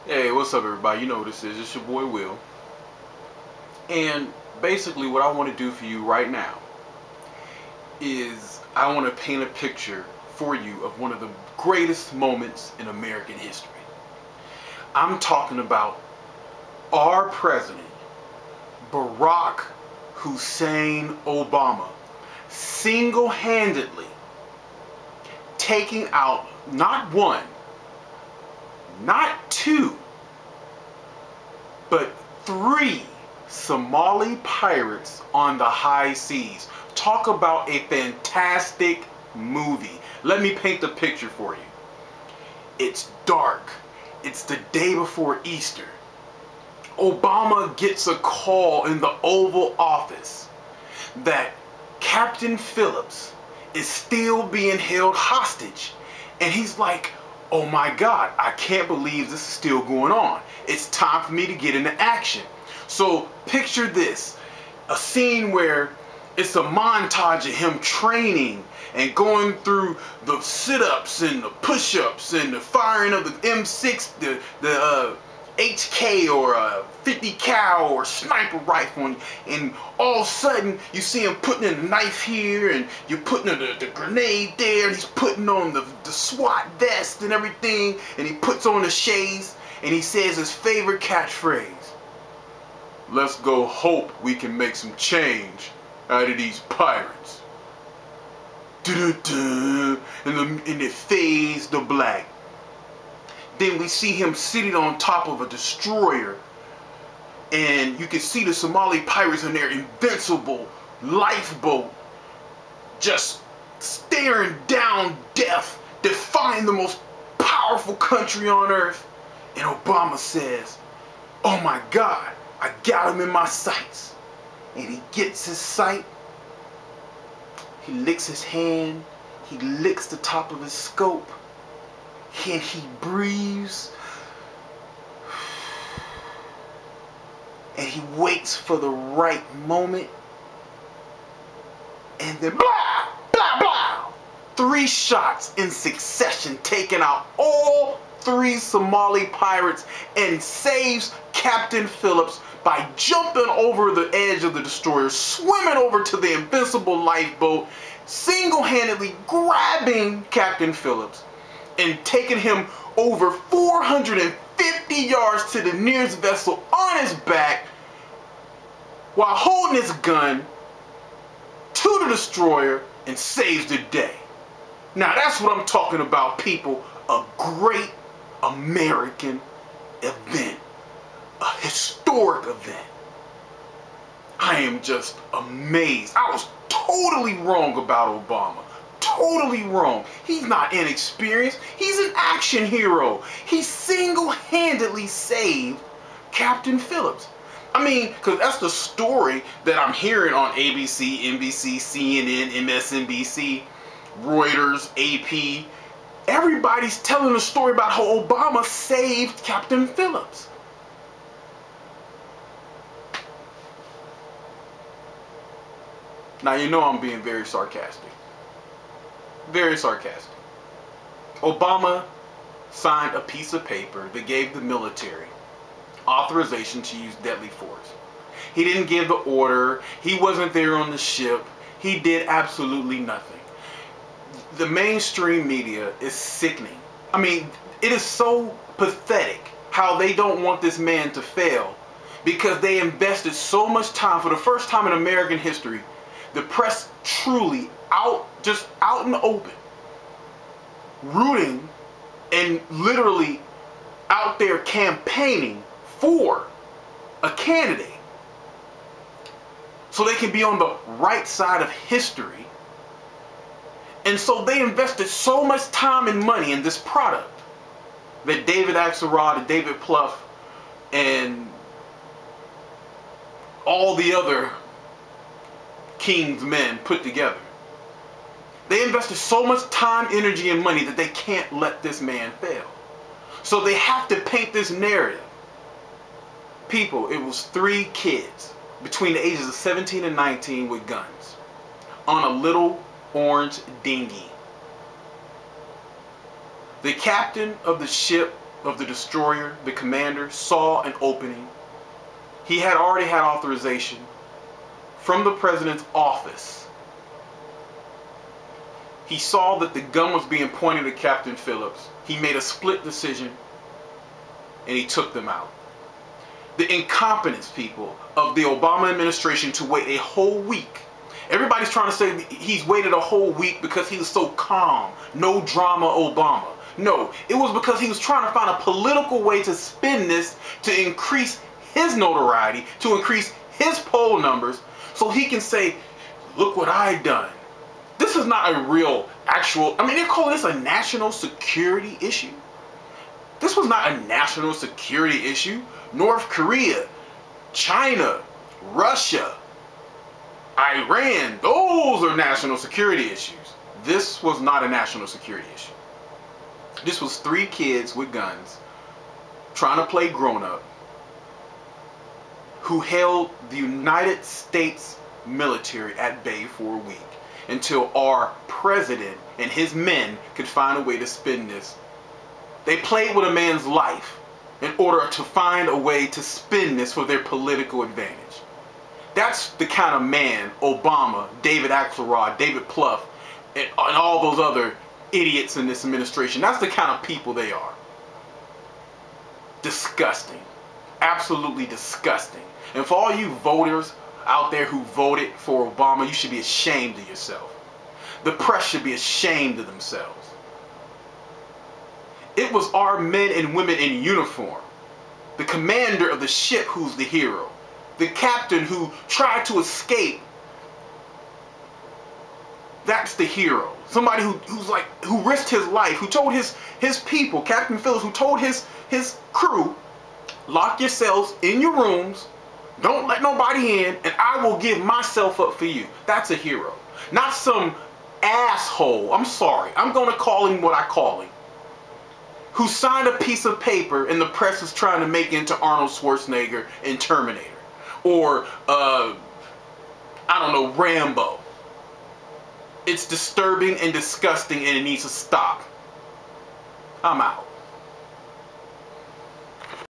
Hey, what's up, everybody? You know what this is. It's your boy Will. And basically, what I want to do for you right now is I want to paint a picture for you of one of the greatest moments in American history. I'm talking about our president, Barack Hussein Obama, single-handedly taking out not one, not two, but three Somali pirates on the high seas. Talk about a fantastic movie. Let me paint the picture for you. It's dark. It's the day before Easter. Obama gets a call in the Oval Office that Captain Phillips is still being held hostage. And he's like, oh my God, I can't believe this is still going on. It's time for me to get into action. So picture this, a scene where it's a montage of him training and going through the sit-ups and the push-ups and the firing of the M6, the HK or a 50 cal or sniper rifle, and all of a sudden you see him putting in a knife here, and you're putting the grenade there, and he's putting on the SWAT vest and everything, and he puts on the shades, and he says his favorite catchphrase: let's go hope we can make some change out of these pirates. And it fades to black. Then we see him sitting on top of a destroyer, and you can see the Somali pirates in their invincible lifeboat just staring down death, defying the most powerful country on earth. And Obama says, oh my God, I got him in my sights. And he gets his sight, he licks his hand, he licks the top of his scope, and he breathes, and he waits for the right moment, and then blah, blah, blah, 3 shots in succession, taking out all 3 Somali pirates, and saves Captain Phillips by jumping over the edge of the destroyer, swimming over to the invincible lifeboat, single-handedly grabbing Captain Phillips and taking him over 450 yards to the nearest vessel on his back while holding his gun to the destroyer, and saves the day. Now that's what I'm talking about, people. A great American event. A historic event. I am just amazed. I was totally wrong about Obama. Totally wrong. He's not inexperienced. He's an action hero. He single-handedly saved Captain Phillips. I mean, because that's the story that I'm hearing on ABC, NBC, CNN, MSNBC, Reuters, AP. Everybody's telling a story about how Obama saved Captain Phillips. Now you know I'm being very sarcastic. Very sarcastic. Obama signed a piece of paper that gave the military authorization to use deadly force. He didn't give the order. He wasn't there on the ship. He did absolutely nothing. The mainstream media is sickening. I mean, it is so pathetic how they don't want this man to fail, because they invested so much time. For the first time in American history, the press truly just out in the open, rooting and literally out there campaigning for a candidate so they can be on the right side of history. And so they invested so much time and money in this product that David Axelrod and David Plouffe and all the other King's men put together. They invested so much time, energy, and money that they can't let this man fail. So they have to paint this narrative. People, it was 3 kids between the ages of 17 and 19 with guns on a little orange dinghy. The captain of the ship of the destroyer, the commander, saw an opening. He had already had authorization from the president's office. He saw that the gun was being pointed at Captain Phillips. He made a split decision and he took them out. The incompetence, people, of the Obama administration to wait a whole week. Everybody's trying to say he's waited a whole week because he was so calm, no drama Obama. No, it was because he was trying to find a political way to spin this to increase his notoriety, to increase his poll numbers, so he can say, look what I done. This is not a real, actual, I mean, they're calling this a national security issue. This was not a national security issue. North Korea, China, Russia, Iran, those are national security issues. This was not a national security issue. This was 3 kids with guns trying to play grown-up who held the United States military at bay for a week until our president and his men could find a way to spin this. They played with a man's life in order to find a way to spin this for their political advantage. That's the kind of man Obama, David Axelrod, David Plouffe, and all those other idiots in this administration, that's the kind of people they are. Disgusting. Absolutely disgusting. And for all you voters out there who voted for Obama, you should be ashamed of yourself. The press should be ashamed of themselves. It was our men and women in uniform, the commander of the ship who's the hero, the captain who tried to escape. That's the hero. Somebody who risked his life, who told his people, Captain Phillips, who told his crew, lock yourselves in your rooms, don't let nobody in, and I will give myself up for you. That's a hero. Not some asshole, I'm sorry, I'm going to call him what I call him, who signed a piece of paper and the press is trying to make into Arnold Schwarzenegger in Terminator. Or, I don't know, Rambo. It's disturbing and disgusting and it needs to stop. I'm out.